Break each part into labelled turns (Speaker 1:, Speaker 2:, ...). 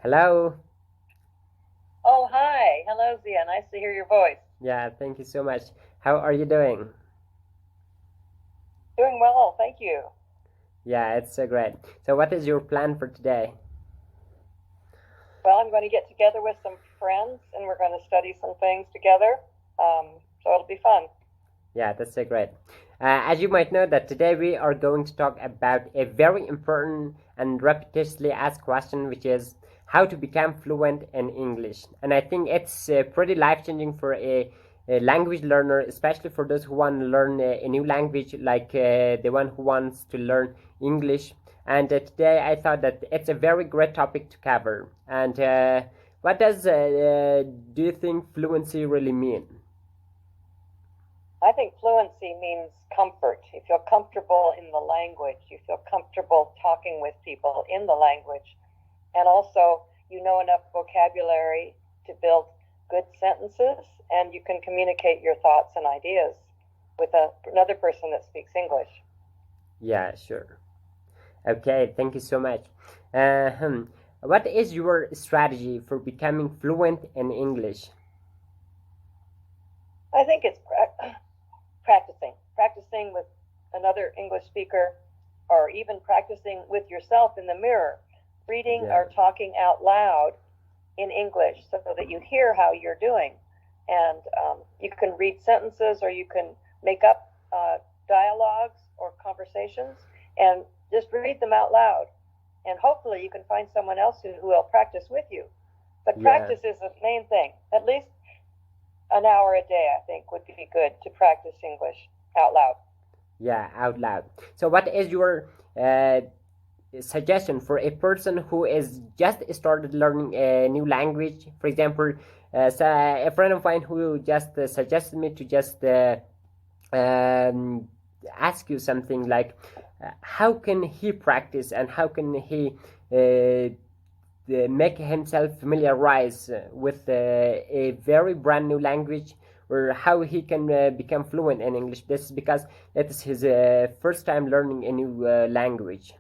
Speaker 1: Hello.
Speaker 2: Oh, hi. Hello, Zia. Nice to hear your voice.
Speaker 1: Yeah, thank you so much. How are you doing?
Speaker 2: Doing well, thank you.
Speaker 1: Yeah, it's so great. So, what is your plan for today?
Speaker 2: Well, I'm going to get together with some friends and we're going to study some things together. So it'll be fun.
Speaker 1: Yeah, that's so great. As you might know, that today we are going to talk about a very important and repetitiously asked question, which is how to become fluent in English. And I think it's pretty life changing for a language learner, especially for those who want to learn a new language, like the one who wants to learn English. And today I thought that it's a very great topic to cover. And what do you think fluency really mean?
Speaker 2: I think fluency means comfort. You feel comfortable in the language, you feel comfortable talking with people in the language, and also you know enough vocabulary to build good sentences and you can communicate your thoughts and ideas with another person that speaks English.
Speaker 1: Yeah, sure. Okay, thank you so much. Uh, hmm. What is your strategy for becoming fluent in English?
Speaker 2: I think it's practicing with another English speaker, or even practicing with yourself in the mirror, reading
Speaker 1: Yeah,
Speaker 2: or talking out loud in English so that you hear how you're doing. And you can read sentences or you can make up dialogues or conversations and just read them out loud. And hopefully you can find someone else who will practice with you. But
Speaker 1: yeah,
Speaker 2: practice is the main thing. At least an hour a day, I think, would be good to practice English out loud.
Speaker 1: yeah, out loud. So, what is your suggestion for a person who is just started learning a new language? For example, so a friend of mine who just suggested me to just um, ask you something like, how can he practice and how can he make himself familiarize with a very brand new language, or how he can become fluent in English. This is because it is his first time learning a new language.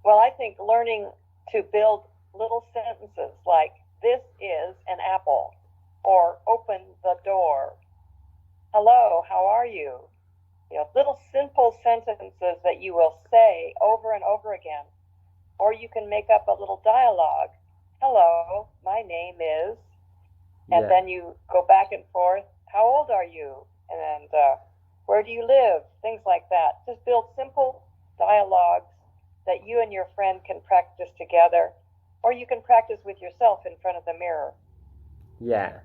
Speaker 2: Well, I think learning to build little sentences like, this is an apple, or open the door, hello, how are you? You know, little simple sentences that you will say over and over again. Or you can make up a little dialogue. Hello, my name is, and
Speaker 1: Yeah,
Speaker 2: then you go back and forth. How old are you? And where do you live? Things like that. Just build simple dialogues that you and your friend can practice together, or you can practice with yourself in front of the mirror.
Speaker 1: yeah.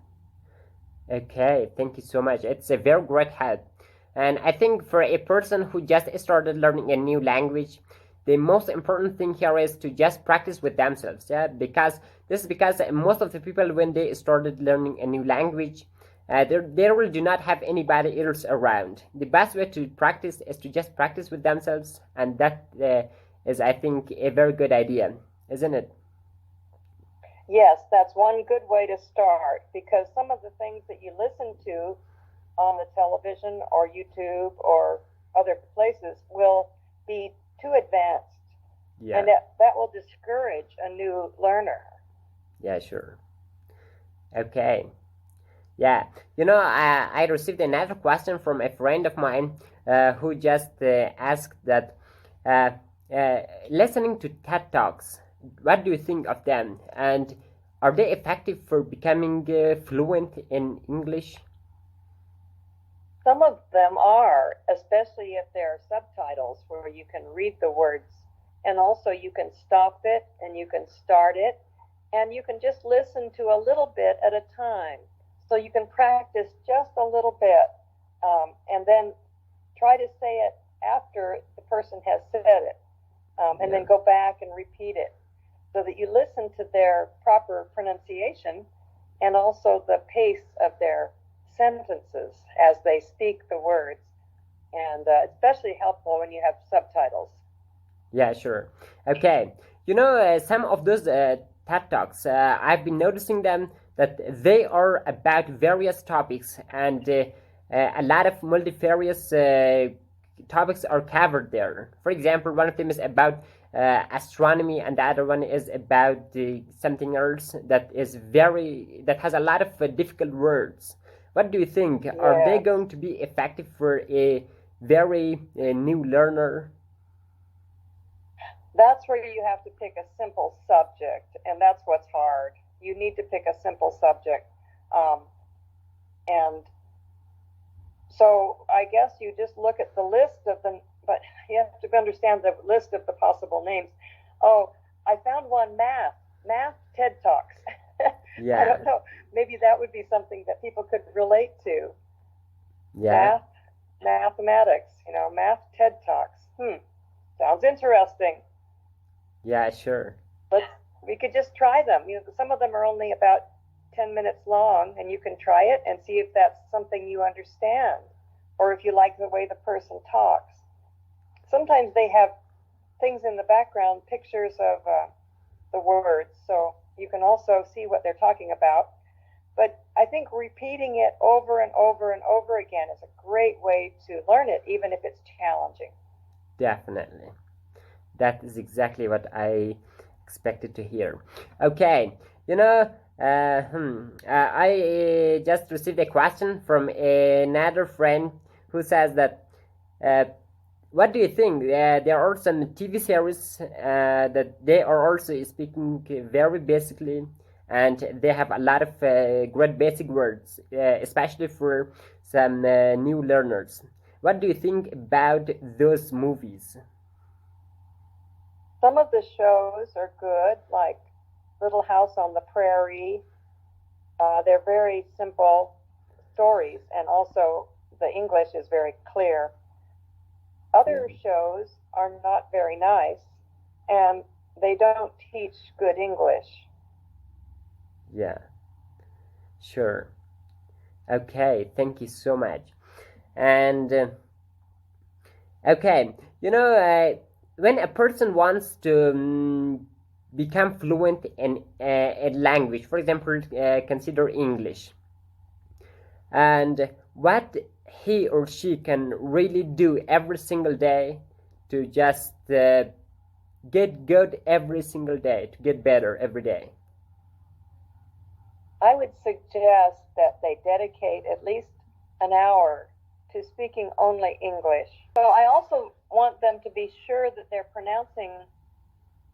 Speaker 1: Okay, thank you so much. It's a very great help. And I think for a person who just started learning a new language, the most important thing here is to just practice with themselves. Yeah, because this is because most of the people, when they started learning a new language, they really do not have anybody else around. The best way to practice is to just practice with themselves, and that is, I think, a very good idea, isn't it?
Speaker 2: Yes, that's one good way to start because some of the things that you listen to on the television or YouTube or other places will be too advanced, and
Speaker 1: Yeah,
Speaker 2: that will discourage a new learner.
Speaker 1: yeah, sure. Okay. Yeah, I received another question from a friend of mine who just asked that uh, listening to TED Talks, what do you think of them? And are they effective for becoming fluent in English?
Speaker 2: Some of them are, especially if there are subtitles where you can read the words, and also you can stop it and you can start it, and you can just listen to a little bit at a time. So you can practice just a little bit, and then try to say it after the person has said it, and
Speaker 1: Yeah,
Speaker 2: then go back and repeat it so that you listen to their proper pronunciation and also the pace of their sentences as they speak the words. And especially helpful when you have subtitles.
Speaker 1: yeah, sure. Okay, some of those TED Talks, I've been noticing them that they are about various topics, and a lot of multifarious topics are covered there. For example, one of them is about astronomy, and the other one is about something else that has a lot of difficult words. What do you think? Are they
Speaker 2: Yeah.
Speaker 1: going to be effective for a very new learner?
Speaker 2: That's where you have to pick a simple subject, and that's what's hard. You need to pick a simple subject. And so I guess you just look at the list of them, but you have to understand the list of the possible names. Oh, I found one, math TED Talks.
Speaker 1: Yeah.
Speaker 2: I don't know. Maybe that would be something that people could relate to.
Speaker 1: Yeah.
Speaker 2: Mathematics, math TED Talks. Sounds interesting.
Speaker 1: Yeah, sure.
Speaker 2: We could just try them. Some of them are only about 10 minutes long, and you can try it and see if that's something you understand or if you like the way the person talks. Sometimes they have things in the background, pictures of the words, so you can also see what they're talking about. But I think repeating it over and over and over again is a great way to learn it, even if it's challenging.
Speaker 1: Definitely. That is exactly what I expected to hear. Okay, I just received a question from another friend who says that, what do you think? There are some TV series that they are also speaking very basically, and they have a lot of great basic words, especially for some new learners. What do you think about those movies?
Speaker 2: Some of the shows are good, like Little House on the Prairie. They're very simple stories, and also the English is very clear. Other shows are not very nice, and they don't teach good English.
Speaker 1: Yeah, sure. Okay, thank you so much. And okay, when a person wants to become fluent in a language, for example, consider English, and what he or she can really do every single day to just get good every single day, to get better every day.
Speaker 2: I would suggest that they dedicate at least an hour to speaking only English. So I also want them to be sure that they're pronouncing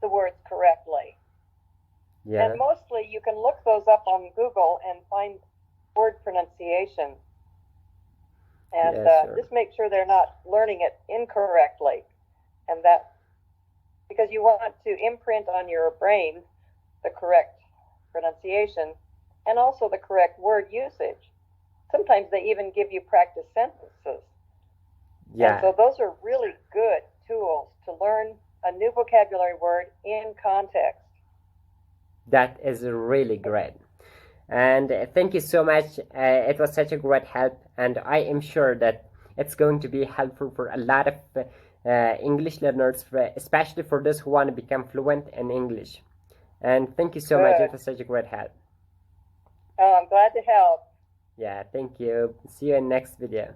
Speaker 2: the words correctly.
Speaker 1: Yeah.
Speaker 2: And mostly you can look those up on Google and find word pronunciation. And
Speaker 1: sure.
Speaker 2: Just make sure they're not learning it incorrectly. And that, because you want to imprint on your brain the correct pronunciation and also the correct word usage. Sometimes they even give you practice sentences.
Speaker 1: Yeah.
Speaker 2: And so those are really good tools to learn a new vocabulary word in context.
Speaker 1: That is really great. And thank you so much. It was such a great help, and I am sure that it's going to be helpful for a lot of English learners, especially for those who want to become fluent in English. And thank you so much. It was such a great help.
Speaker 2: Oh, I'm glad to help.
Speaker 1: Yeah, thank you. See you in next video.